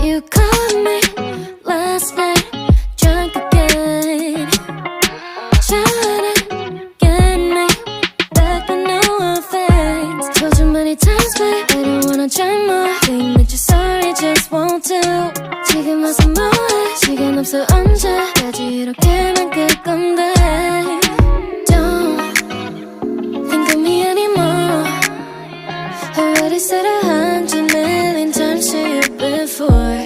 You called me last night, drunk again, trying to get me back, but no offense. Told you many times, babe, I don't wanna try more. Think that you're sorry, just won't do. 지금 와서 뭐해? 시간 없어 언제까지 이렇게만 끌 건데? Don't think of me anymore. Already said 100 million times to you before.